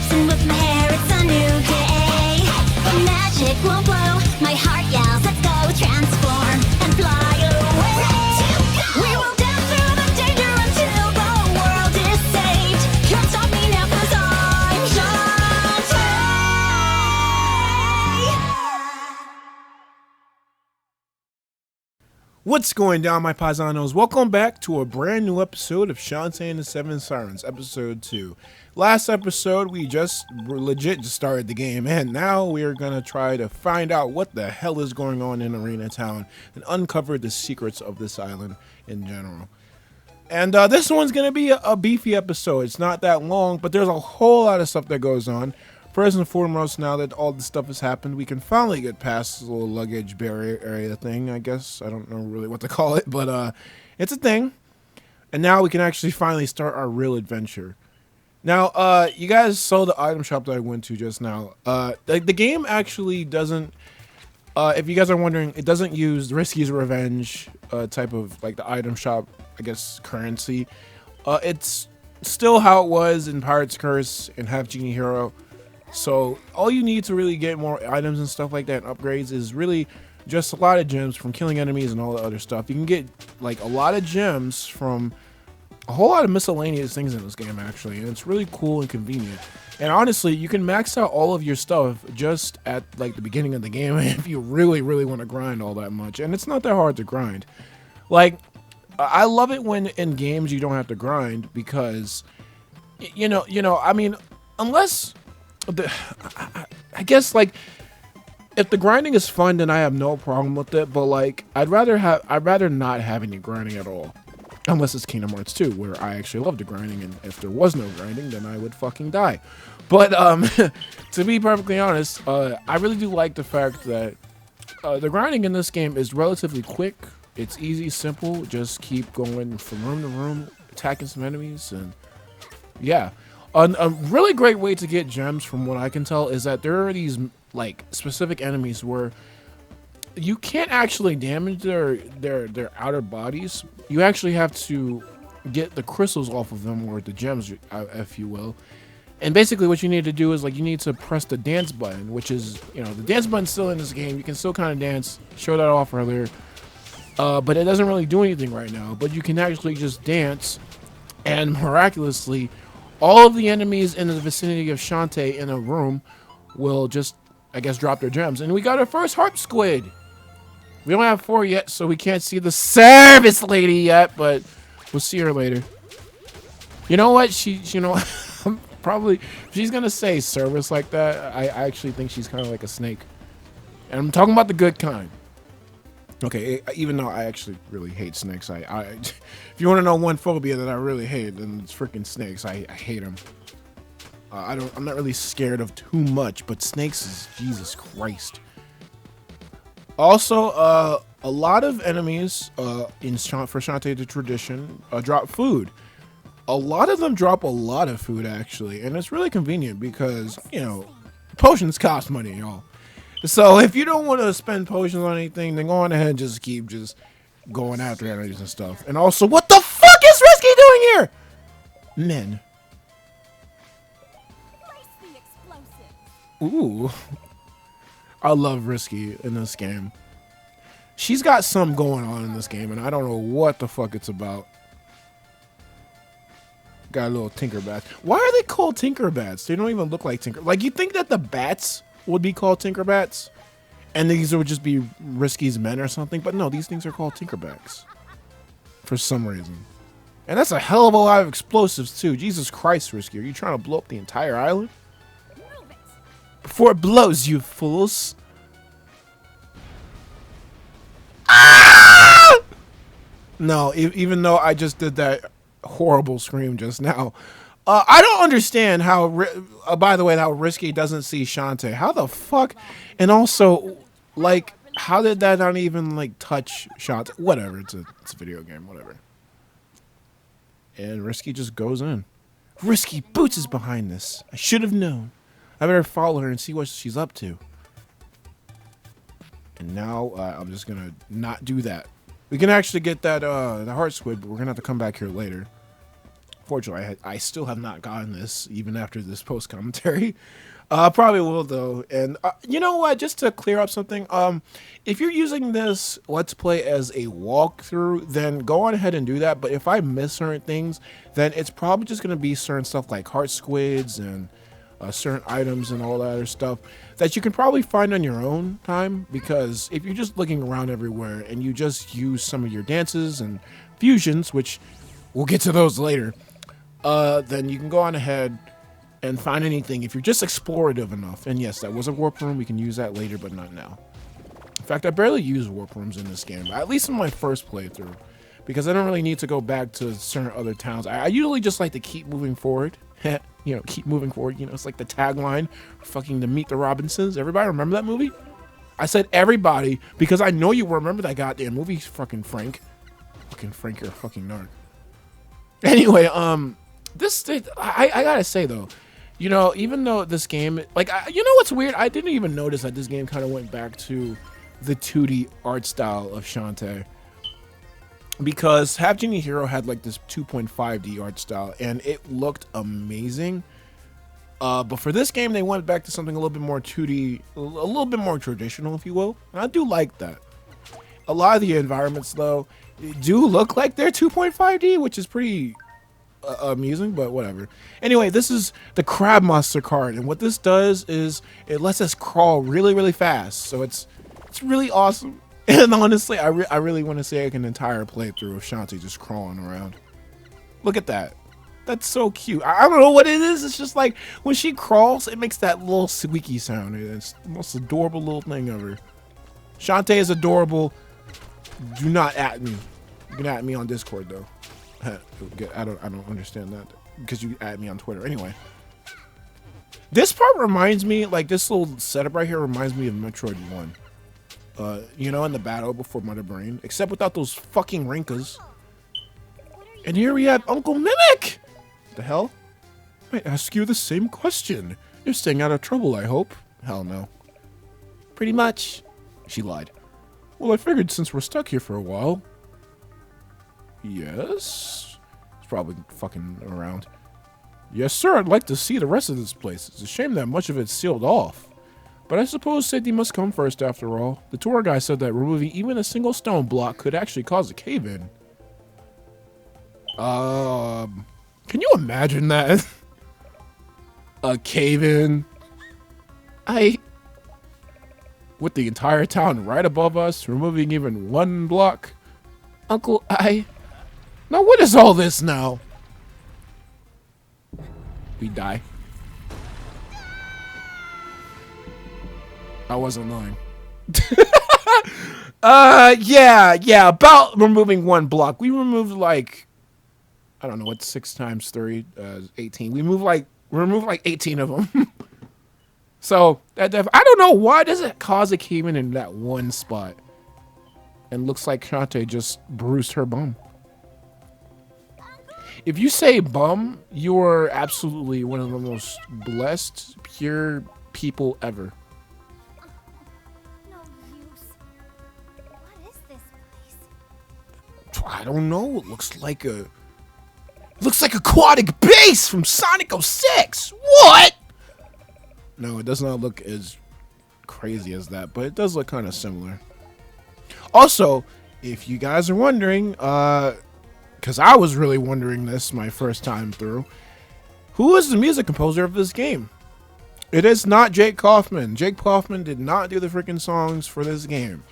And with my hair, it's a new day. The magic will blow. My heart yells, let's go transform and fly away. We will dance through the danger until the world is saved. Can't stop me now, 'cause I'm Shantae. What's going down, my paisanos? Welcome back to a brand new episode of Shantae and the Seven Sirens, episode 2. Last episode, we just legit started the game, and now we are going to try to find out what the hell is going on in Arena Town and uncover the secrets of this island in general. And this one's going to be a beefy episode. It's not that long, but there's a whole lot of stuff that goes on. First and foremost, now that all this stuff has happened, we can finally get past this little luggage barrier area thing, I guess. I don't know really what to call it, but it's a thing. And now we can actually finally start our real adventure. Now, you guys saw the item shop that I went to just now. The game actually doesn't, if you guys are wondering, it doesn't use Risky's Revenge type of, like, the item shop, I guess, currency. It's still how it was in Pirate's Curse and Half Genie Hero. So all you need to really get more items and stuff like that and upgrades is really just a lot of gems from killing enemies and all the other stuff. You can get like a lot of gems from a whole lot of miscellaneous things in this game actually, and it's really cool and convenient. And honestly, you can max out all of your stuff just at like the beginning of the game if you really want to grind all that much. And it's not that hard to grind. Like, I love it when in games you don't have to grind because you know, I mean, unless I guess like if the grinding is fun, then I have no problem with it. But like I'd rather not have any grinding at all, unless it's Kingdom Hearts 2, where I actually love the grinding. And if there was no grinding, then I would fucking die. But to be perfectly honest, I really do like the fact that the grinding in this game is relatively quick. It's easy, simple. Just keep going from room to room, attacking some enemies, and yeah. A really great way to get gems, from what I can tell, is that there are these like specific enemies where you can't actually damage their outer bodies. You actually have to get the crystals off of them, or the gems, if you will. And basically, what you need to do is like you need to press the dance button, which is, you know, the dance button's still in this game. You can still kind of dance. Show that off earlier, but it doesn't really do anything right now. But you can actually just dance, and miraculously, all of the enemies in the vicinity of Shantae in a room will just, I guess, drop their gems. And we got our first harp squid. We don't have 4 yet, so we can't see the service lady yet, but we'll see her later. You know what? You know, probably, if she's going to say service like that, I actually think she's kind of like a snake. And I'm talking about the good kind. Okay, even though I actually really hate snakes, if you want to know one phobia that I really hate, then it's freaking snakes. I hate them. I'm not really scared of too much, but snakes is Jesus Christ. Also, a lot of enemies for Shantae the Tradition drop food. A lot of them drop a lot of food actually, and it's really convenient because, you know, potions cost money, y'all. So if you don't want to spend potions on anything, then go on ahead and just keep going after enemies and stuff. And also, what the fuck is Risky doing here? Men. Ooh. I love Risky in this game. She's got something going on in this game, and I don't know what the fuck it's about. Got a little Tinkerbats. Why are they called Tinkerbats? They don't even look like Tinker. Like, you think that the bats would be called Tinkerbats, and these would just be Risky's men or something, but no, these things are called Tinkerbats for some reason. And that's a hell of a lot of explosives too. Jesus Christ, Risky, are you trying to blow up the entire island? Before it blows, you fools. Ah! No, even though I just did that horrible scream just now, I don't understand how, by the way, how Risky doesn't see Shantae. How the fuck? And also, like, how did that not even, like, touch Shantae? Whatever, it's a video game, whatever. And Risky just goes in. Risky Boots is behind this. I should have known. I better follow her and see what she's up to. And now, I'm just gonna not do that. We can actually get that, the heart squid, but we're gonna have to come back here later. Fortunately, I still have not gotten this even after this post commentary. Probably will though. And you know what? Just to clear up something, if you're using this Let's Play as a walkthrough, then go on ahead and do that. But if I miss certain things, then it's probably just gonna be certain stuff like heart squids and certain items and all that other stuff that you can probably find on your own time. Because if you're just looking around everywhere and you just use some of your dances and fusions, which we'll get to those later, then you can go on ahead and find anything if you're just explorative enough. And yes, that was a warp room. We can use that later, but not now. In fact, I barely use warp rooms in this game, at least in my first playthrough, because I don't really need to go back to certain other towns. I usually just like to keep moving forward. You know, keep moving forward. You know, it's like the tagline fucking to Meet the Robinsons. Everybody remember that movie? I said everybody because I know you remember that goddamn movie, fucking Frank. Fucking Frank, you're a fucking narc. Anyway, I gotta say though, you know, even though this game, like, you know what's weird? I didn't even notice that this game kind of went back to the 2D art style of Shantae. Because Half Genie Hero had like this 2.5D art style, and it looked amazing. But for this game, they went back to something a little bit more 2D, a little bit more traditional, if you will. And I do like that. A lot of the environments, though, do look like they're 2.5D, which is pretty amusing, but whatever. Anyway, this is the Crab Monster card, and what this does is it lets us crawl really, really fast. So it's really awesome. And honestly, I really want to say like an entire playthrough of Shantae just crawling around. Look at that. That's so cute. I don't know what it is. It's just like when she crawls, it makes that little squeaky sound. It's the most adorable little thing ever. Shantae is adorable. Do not at me. You can at me on Discord though. I don't understand that because you at me on Twitter. Anyway, this part reminds me, like this little setup right here reminds me of Metroid 1. You know, in the battle before Mother Brain, except without those fucking Rinkas. And here we have Uncle Mimic. The hell? I ask you the same question. You're staying out of trouble, I hope. Hell no. Pretty much. She lied. Well, I figured since we're stuck here for a while. Yes? It's probably fucking around. Yes, sir, I'd like to see the rest of this place. It's a shame that much of it's sealed off. But I suppose safety must come first after all. The tour guy said that removing even a single stone block could actually cause a cave-in. Can you imagine that? A cave-in? With the entire town right above us, removing even one block? Uncle, Now what is all this now? We die. I wasn't lying. Yeah, about removing one block. We removed like, I don't know, what's 6 times 3, 18. We removed like 18 of them. So, I don't know, why does it cause a cave in that one spot? And looks like Shantae just bruised her bum. If you say bum, you're absolutely one of the most blessed, pure people ever. I don't know. It looks like aquatic base from Sonic 06. What? No, it does not look as crazy as that, but it does look kind of similar. Also, if you guys are wondering, because I was really wondering this my first time through, who is the music composer of this game? It is not Jake Kaufman. Jake Kaufman did not do the freaking songs for this game.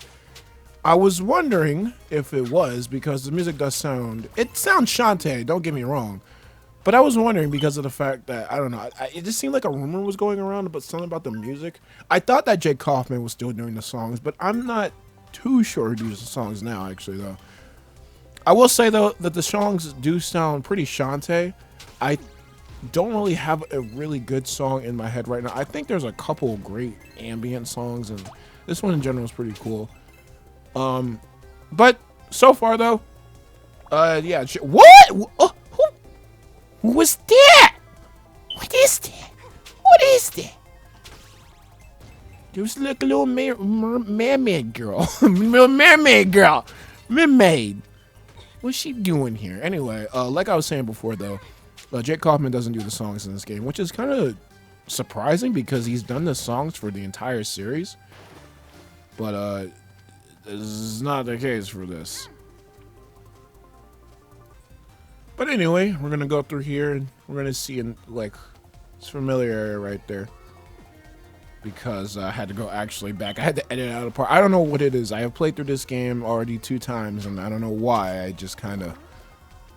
I was wondering if it was, because the music does sound... It sounds Shantae, don't get me wrong. But I was wondering because of the fact that, I don't know, it just seemed like a rumor was going around about something about the music. I thought that Jake Kaufman was still doing the songs, but I'm not too sure who does the songs now, actually, though. I will say, though, that the songs do sound pretty Shantae. I don't really have a really good song in my head right now. I think there's a couple great ambient songs, and this one in general is pretty cool. But so far though, yeah. What? Who was that? What is that? What is that? There's like a little mermaid girl, little mermaid girl, mermaid. What's she doing here? Anyway, like I was saying before though, Jake Kaufman doesn't do the songs in this game, which is kind of surprising because he's done the songs for the entire series. But this is not the case for this. But anyway, we're gonna go through here and we're gonna see like it's familiar area right there. Because I had to go actually back. I had to edit out a part. I don't know what it is. I have played through this game already 2 times, and I don't know why. I just kind of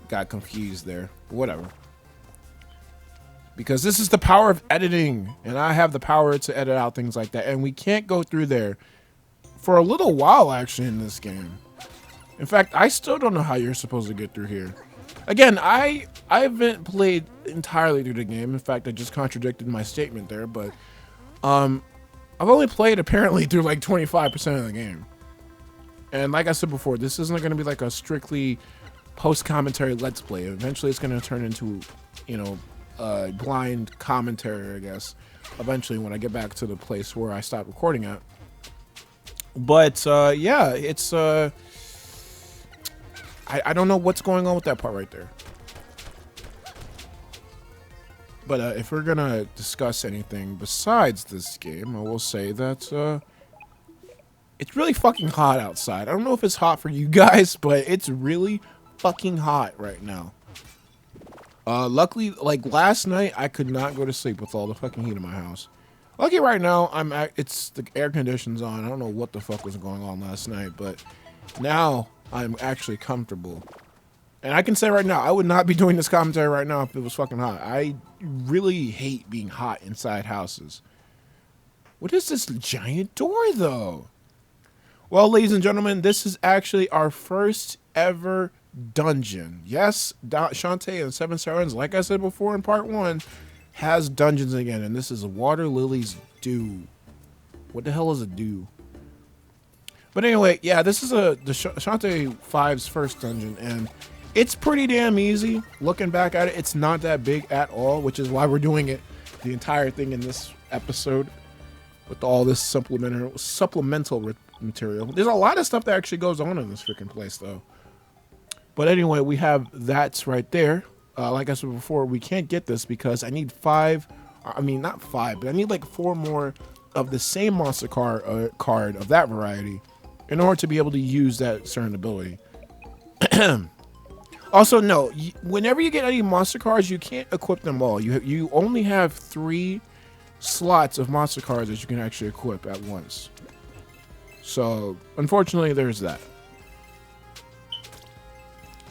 got confused there. But whatever. Because this is the power of editing, and I have the power to edit out things like that. And we can't go through there for a little while, actually, in this game. In fact, I still don't know how you're supposed to get through here. Again, I haven't played entirely through the game. In fact, I just contradicted my statement there, but I've only played apparently through like 25% of the game. And like I said before, this isn't going to be like a strictly post-commentary let's play. Eventually it's going to turn into, you know, blind commentary, I guess, eventually when I get back to the place where I stopped recording at. But yeah, it's I don't know what's going on with that part right there. But if we're gonna discuss anything besides this game, I will say that it's really fucking hot outside. I don't know if it's hot for you guys, but it's really fucking hot right now. Luckily, like last night, I could not go to sleep with all the fucking heat in my house. Lucky right now, it's the air conditioning's on. I don't know what the fuck was going on last night, but now I'm actually comfortable. And I can say right now, I would not be doing this commentary right now if it was fucking hot. I really hate being hot inside houses. What is this giant door, though? Well, ladies and gentlemen, this is actually our first ever dungeon. Yes, Shantae and Seven Sirens, like I said before in part 1, has dungeons again. And this is Waterlilies Dew. What the hell is a dew? But anyway, yeah, this is the Shantae 5's first dungeon. And it's pretty damn easy. Looking back at it, it's not that big at all, which is why we're doing it, the entire thing in this episode, with all this supplemental material. There's a lot of stuff that actually goes on in this freaking place, though. But anyway, we have that right there. Like I said before, we can't get this because I need 5. I mean, not 5, but I need like 4 more of the same monster card of that variety in order to be able to use that certain ability. Also, no, whenever you get any monster cards, you can't equip them all. You only have 3 slots of monster cards that you can actually equip at once. So, unfortunately, there's that.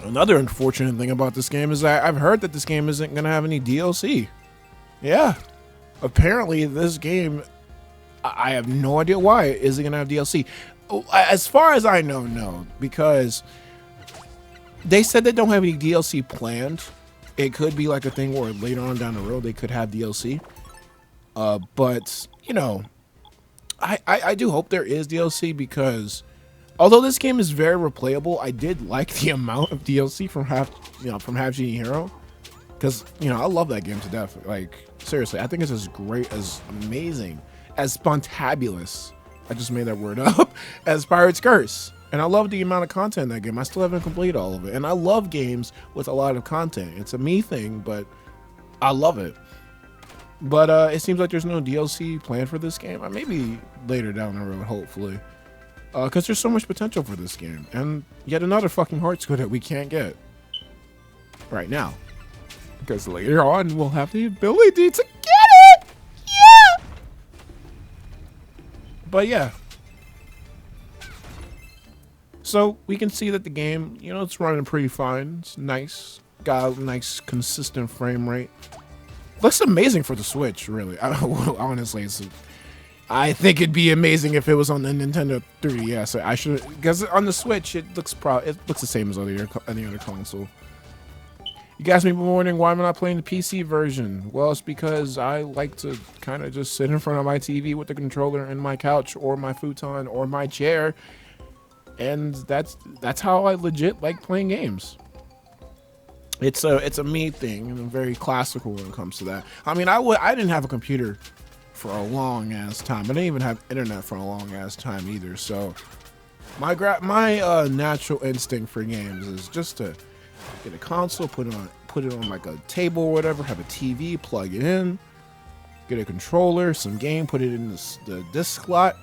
Another unfortunate thing about this game is that I've heard that this game isn't going to have any DLC. Yeah. Apparently, this game, I have no idea why it isn't going to have DLC. As far as I know, no. Because they said they don't have any DLC planned. It could be like a thing where later on down the road they could have DLC. But, you know, I do hope there is DLC because although this game is very replayable, I did like the amount of DLC from Half Genie Hero. Because, you know, I love that game to death. Like, seriously, I think it's as great, as amazing, as spontabulous, I just made that word up, as Pirate's Curse. And I love the amount of content in that game. I still haven't completed all of it. And I love games with a lot of content. It's a me thing, but I love it. But it seems like there's no DLC planned for this game. Maybe later down the road, hopefully. Because there's so much potential for this game. And yet another fucking heart squid that we can't get right now. Because later on, we'll have the ability to get it! Yeah! But yeah. So we can see that the game, you know, it's running pretty fine. It's nice. Got a nice consistent frame rate. Looks amazing for the Switch, really. Honestly, I think it'd be amazing if it was on the Nintendo 3DS. I should, because on the Switch it looks the same as any other console. You guys may be wondering why I'm not playing the PC version. Well, it's because I like to kind of just sit in front of my TV with the controller and my couch or my futon or my chair, and that's how I legit like playing games. It's a me thing, and I'm very classical when it comes to that. I mean, I didn't have a computer for a long ass time. I didn't even have internet for a long ass time either. So my natural instinct for games is just to get a console, put put it on like a table or whatever, have a TV, plug it in, get a controller, some game, put it in the disc slot,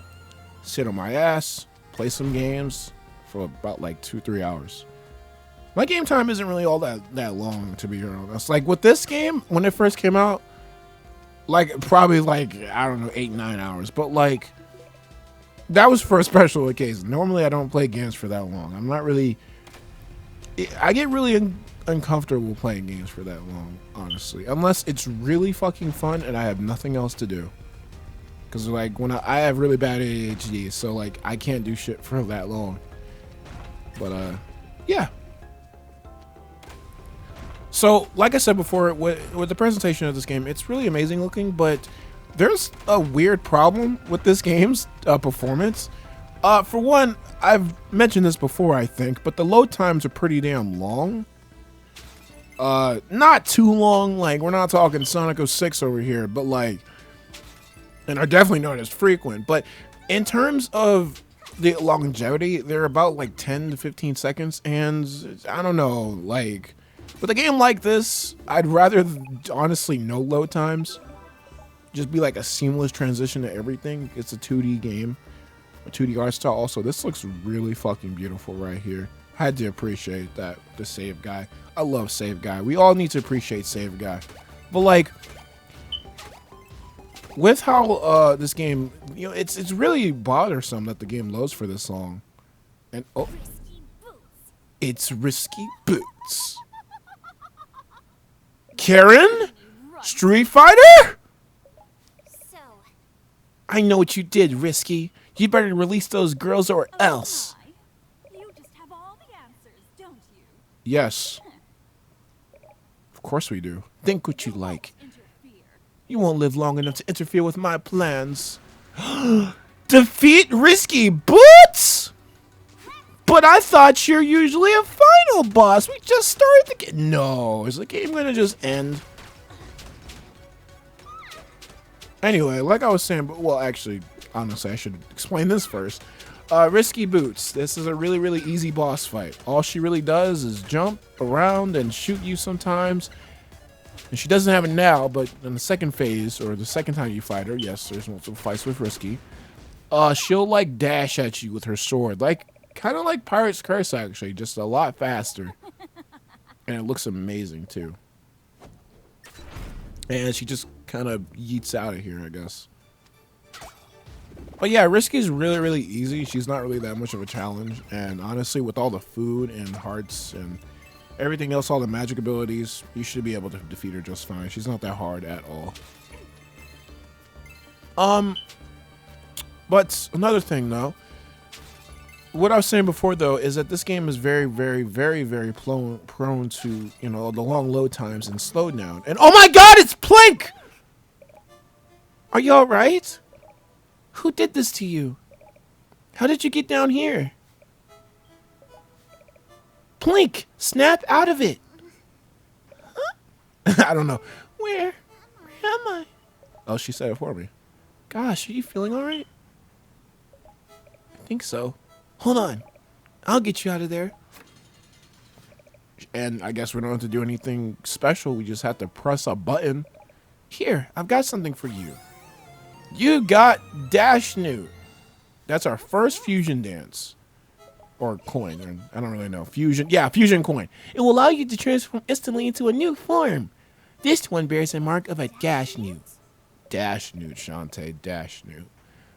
sit on my ass, play some games for about like 2-3 hours. My game time isn't really all that long, to be honest. Like with this game, when it first came out, like probably like, I don't know, 8-9 hours, but like that was for a special occasion. Normally I don't play games for that long. I'm not really, I get really uncomfortable playing games for that long, honestly, unless it's really fucking fun and I have nothing else to do. Because like when I have really bad ADHD, so like I can't do shit for that long. But yeah. So like I said before, with the presentation of this game, it's really amazing looking, but there's a weird problem with this game's performance. For one, I've mentioned this before, I think, but the load times are pretty damn long. Not too long, like we're not talking Sonic 06 over here, but like, and are definitely not as frequent, but in terms of the longevity, they're about like 10 to 15 seconds, and I don't know, like, with a game like this, I'd rather honestly no load times, just be like a seamless transition to everything. It's a 2D game, a 2D art style. Also, this looks really fucking beautiful right here. I had to appreciate that, the Save Guy. I love Save Guy. We all need to appreciate Save Guy. But like, with how this game, you know, it's really bothersome that the game loads for this long. And oh, it's Risky Boots. Karen? Street Fighter? So, I know what you did, Risky. You better release those girls or else. You just have all the answers, don't you? Yes. Of course we do. Think what you like. Interfere. You won't live long enough to interfere with my plans. Defeat Risky Boots? But I thought you're usually a final boss. We just started the game. No, is the game gonna just end? Anyway, like I was saying, but well, actually, honestly, I should explain this first. Risky Boots. This is a really, really easy boss fight. All she really does is jump around and shoot you sometimes. And she doesn't have it now, but in the second phase, or the second time you fight her, yes, there's multiple fights with Risky. She'll like dash at you with her sword, like kind of like Pirate's Curse, actually, just a lot faster. And it looks amazing too. And she just kind of yeets out of here, I guess. But yeah, Risky's really, really easy. She's not really that much of a challenge. And honestly, with all the food and hearts and everything else, all the magic abilities, you should be able to defeat her just fine. She's not that hard at all. But another thing, though, what I was saying before, though, is that this game is very, very, very, very prone to, you know, the long load times and slowdown. And oh my God, it's Plink! Are you all right? Who did this to you? How did you get down here? Plink, snap out of it. Huh? I don't know. Where am I? Oh, she said it for me. Gosh, are you feeling all right? I think so. Hold on. I'll get you out of there. And I guess we don't have to do anything special. We just have to press a button. Here, I've got something for you. You got Dash Newt. That's our first fusion dance. Or coin. I don't really know. Fusion. Yeah, fusion coin. It will allow you to transform instantly into a new form. This one bears a mark of a Dash Newt. Dash Newt, Shantae. Dash Newt.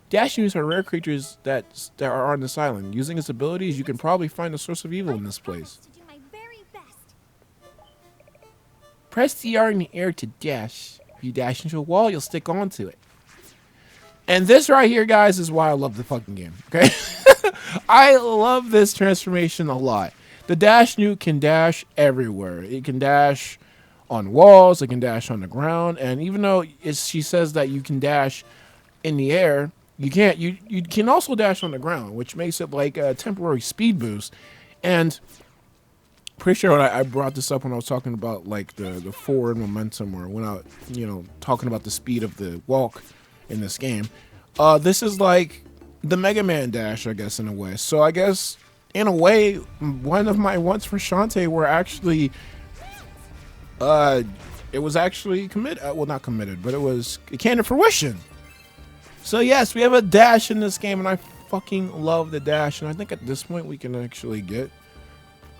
Dash Newts are rare creatures that are on this island. Using its abilities, you can probably find the source of evil in this place. to do my very best. Press the R in the air to dash. If you dash into a wall, you'll stick onto it. And this right here, guys, is why I love the fucking game, okay? I love this transformation a lot. The Dash Newt can dash everywhere. It can dash on walls, it can dash on the ground, and even though she says that you can dash in the air, you can't. You can also dash on the ground, which makes it like a temporary speed boost. And pretty sure I brought this up when I was talking about like the forward momentum, or when I, you know, talking about the speed of the walk in this game. This is like the Mega Man dash, I guess, in a way. So I guess in a way, one of my wants for Shantae were actually It was actually committed. Well, not committed, but it came to fruition. So yes, we have a dash in this game, and I fucking love the dash. And I think at this point we can actually get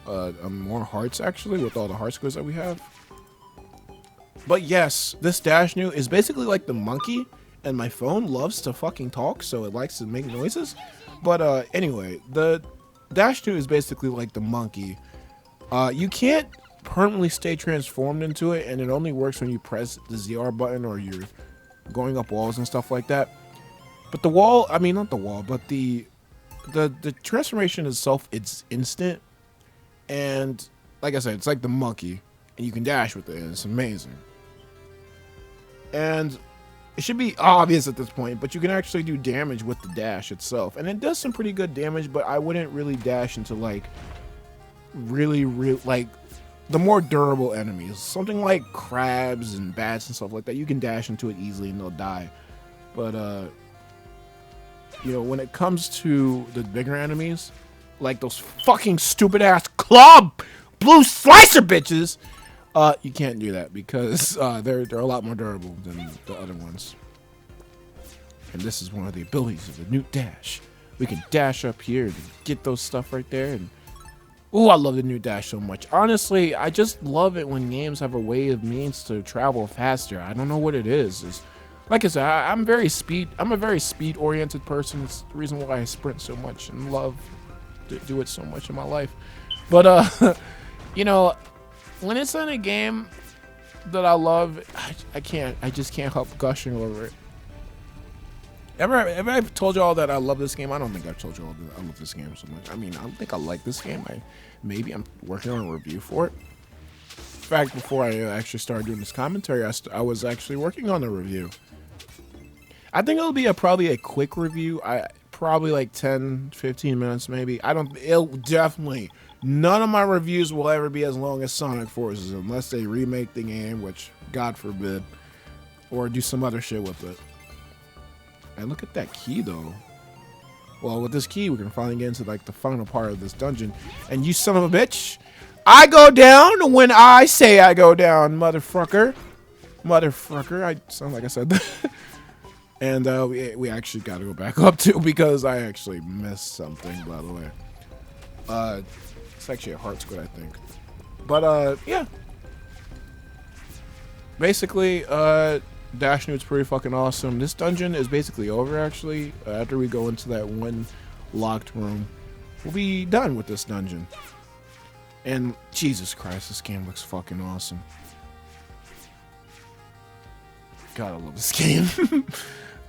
more hearts actually with all the heart squares that we have. But yes, this Dash Newt is basically like the monkey, and my phone loves to fucking talk, so it likes to make noises. But anyway, the Dash Newt is basically like the monkey. You can't permanently stay transformed into it, and it only works when you press the ZR button or you're going up walls and stuff like that. But the wall, I mean not the wall, but the transformation itself, it's instant. And like I said, it's like the monkey, and you can dash with it, and it's amazing. And it should be obvious at this point, but you can actually do damage with the dash itself. And it does some pretty good damage, but I wouldn't really dash into like really like the more durable enemies. Something like crabs and bats and stuff like that. You can dash into it easily and they'll die. But you know, when it comes to the bigger enemies, like those fucking stupid ass club blue slicer bitches, you can't do that because they're a lot more durable than the other ones. And this is one of the abilities of the Newt Dash. We can dash up here and get those stuff right there. And ooh, I love the Newt Dash so much. Honestly, I just love it when games have a way of means to travel faster. I don't know what it is. It's, like I said, I'm a very speed oriented person. It's the reason why I sprint so much and love to do it so much in my life. But you know, when it's in a game that I love, I just can't help gushing over it. Ever I've told y'all that I love this game? I don't think I've told y'all that I love this game so much. I mean, I don't think I like this game. Maybe I'm working on a review for it. In fact, before I actually started doing this commentary, I was actually working on a review. I think it'll be probably a quick review. Probably like 10-15 minutes maybe. It'll definitely, none of my reviews will ever be as long as Sonic Forces unless they remake the game, which God forbid, or do some other shit with it. And look at that key though. Well, with this key we can finally get into like the final part of this dungeon. And you son of a bitch, I go down when I say I go down, motherfucker. I sound like I said that. And we actually got to go back up too because I actually missed something, by the way. It's actually a heart squid, I think. But yeah. Basically, Dash Newt's pretty fucking awesome. This dungeon is basically over actually. After we go into that one locked room, we'll be done with this dungeon. And Jesus Christ, this game looks fucking awesome. God, I love this game.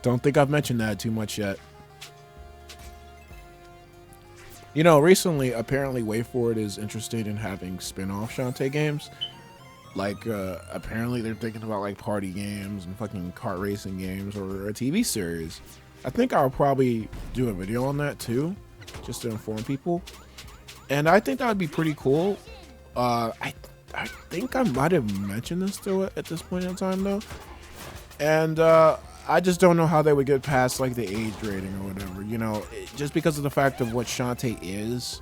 Don't think I've mentioned that too much yet. You know, recently, apparently WayForward is interested in having spin-off Shantae games. Like, apparently they're thinking about like party games and fucking kart racing games or a TV series. I think I'll probably do a video on that too, just to inform people. And I think that would be pretty cool. I think I might have mentioned this to it at this point in time though. And I just don't know how they would get past like the age rating or whatever, you know, just because of the fact of what Shantae is.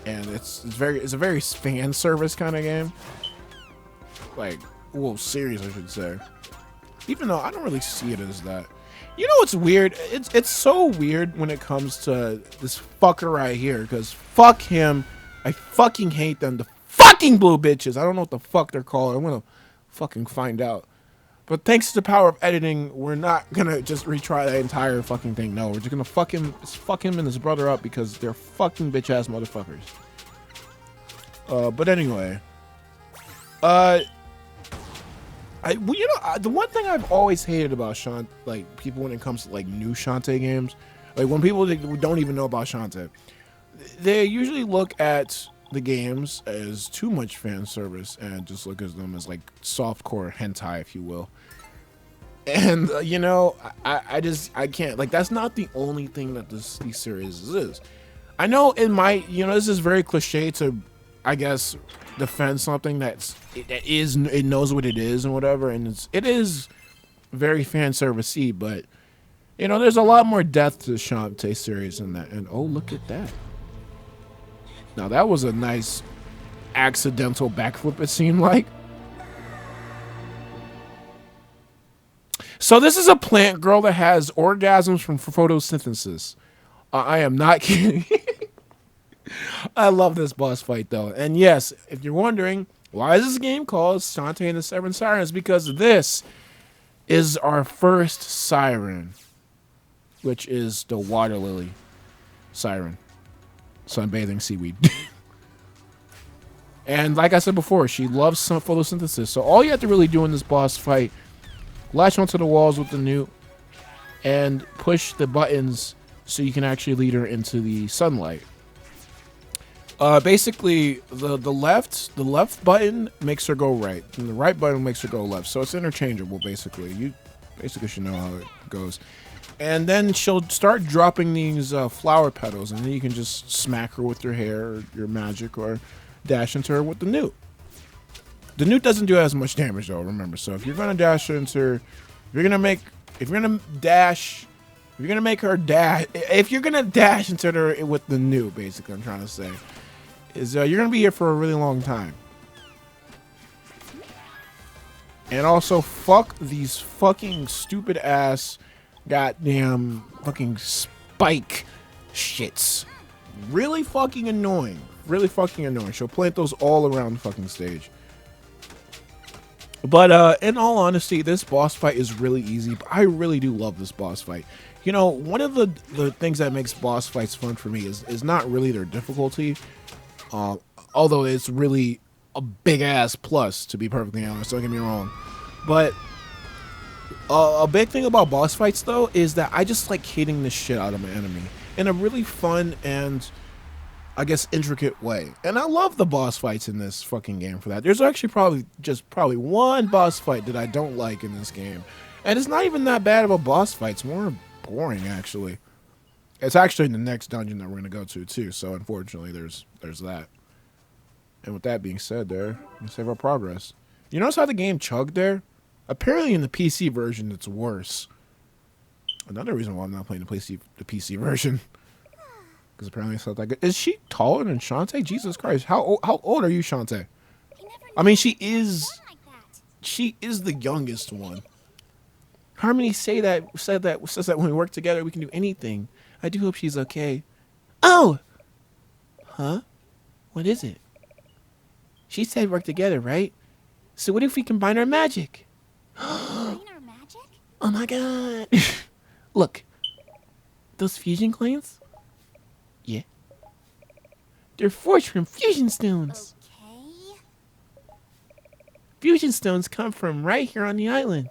And it's a very fan service kind of game. Like, well, series I should say. Even though I don't really see it as that. You know what's weird? It's so weird when it comes to this fucker right here, because fuck him. I fucking hate them. The fucking blue bitches. I don't know what the fuck they're called. I'm gonna fucking find out. But thanks to the power of editing, we're not gonna just retry that entire fucking thing. No, we're just gonna fuck him and his brother up because they're fucking bitch ass motherfuckers. But anyway, the one thing I've always hated about like people when it comes to like new Shantae games, like when people don't even know about Shantae, they usually look at the games as too much fan service and just look at them as like softcore hentai, if you will. And you know, I can't, like, that's not the only thing that these series is. I know it might, you know, this is very cliche to, I guess, defend something it knows what it is and whatever, and it is very fan service-y, but you know, there's a lot more depth to the Shantae series than that. And oh, look at that. Now that was a nice accidental backflip, it seemed like. So this is a plant girl that has orgasms from photosynthesis. I am not kidding. I love this boss fight, though. And yes, if you're wondering, why is this game called Shantae and the Seven Sirens? Because this is our first siren, which is the Waterlily siren. Sunbathing seaweed. And like I said before, she loves some photosynthesis. So all you have to really do in this boss fight, latch onto the walls with the Newt and push the buttons so you can actually lead her into the sunlight. Basically, the left button makes her go right, and the right button makes her go left. So it's interchangeable, basically. You basically should know how it goes. And then she'll start dropping these flower petals, and then you can just smack her with your hair, or your magic, or dash into her with the Newt. The Newt doesn't do as much damage, though, remember. So if you're gonna dash into her, if you're gonna dash into her with the Newt, basically, I'm trying to say, is you're gonna be here for a really long time. And also, fuck these fucking stupid ass, goddamn fucking spike shits. Really fucking annoying. Really fucking annoying. She'll plant those all around the fucking stage. But in all honesty, this boss fight is really easy. But I really do love this boss fight. You know, one of the things that makes boss fights fun for me is not really their difficulty. Although it's really a big ass plus, to be perfectly honest, don't get me wrong. But a big thing about boss fights, though, is that I just like hitting the shit out of my enemy in a really fun and, I guess, intricate way. And I love the boss fights in this fucking game for that. There's actually probably one boss fight that I don't like in this game. And it's not even that bad of a boss fight. It's more boring, actually. It's actually the next dungeon that we're going to go to, too. So, unfortunately, there's that. And with that being said there, we save our progress. You notice how the game chugged there? Apparently in the PC version, it's worse. Another reason why I'm not playing the PC version. Because apparently it's not that good. Is she taller than Shantae? Jesus Christ. How old are you, Shantae? I mean, she is the youngest one. Harmony says that when we work together, we can do anything. I do hope she's okay. Oh! Huh? What is it? She said work together, right? So what if we combine our magic? Combine our magic? Oh my god. Look. Those fusion coins? Yeah. They're forged from fusion stones. Okay. Fusion stones come from right here on the island.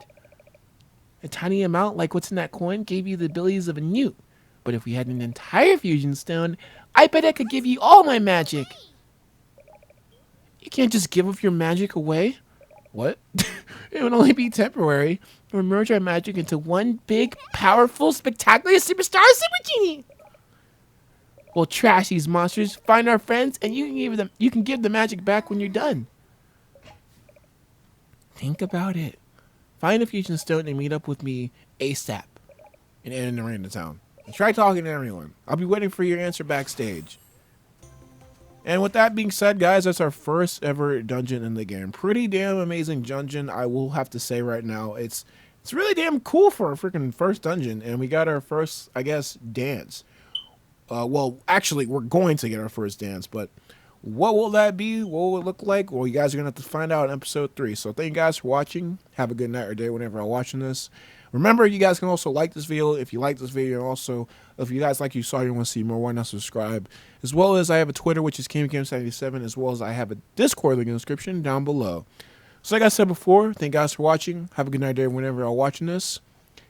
A tiny amount like what's in that coin gave you the abilities of a Newt. But if we had an entire fusion stone, I bet I could give you all my magic. You can't just give up your magic away. What? It would only be temporary. We'll merge our magic into one big, powerful, spectacular superstar super genie. We'll trash these monsters, find our friends, and you can give the magic back when you're done. Think about it. Find a fusion stone and meet up with me ASAP in the random town. And try talking to everyone. I'll be waiting for your answer backstage. And with that being said, guys, that's our first ever dungeon in the game. Pretty damn amazing dungeon, I will have to say right now. It's really damn cool for a freaking first dungeon. And we got our first, I guess, dance. Well, actually, we're going to get our first dance, but what will that be? What will it look like? Well, you guys are going to have to find out in episode 3. So thank you guys for watching. Have a good night or day whenever you're watching this. Remember, you guys can also like this video if you like this video. And also, if you guys like you saw, you want to see more, why not subscribe? As well as I have a Twitter, which is KamyKam77, as well as I have a Discord link in the description down below. So like I said before, thank you guys for watching. Have a good night or day whenever you're watching this.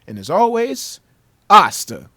And as always, hasta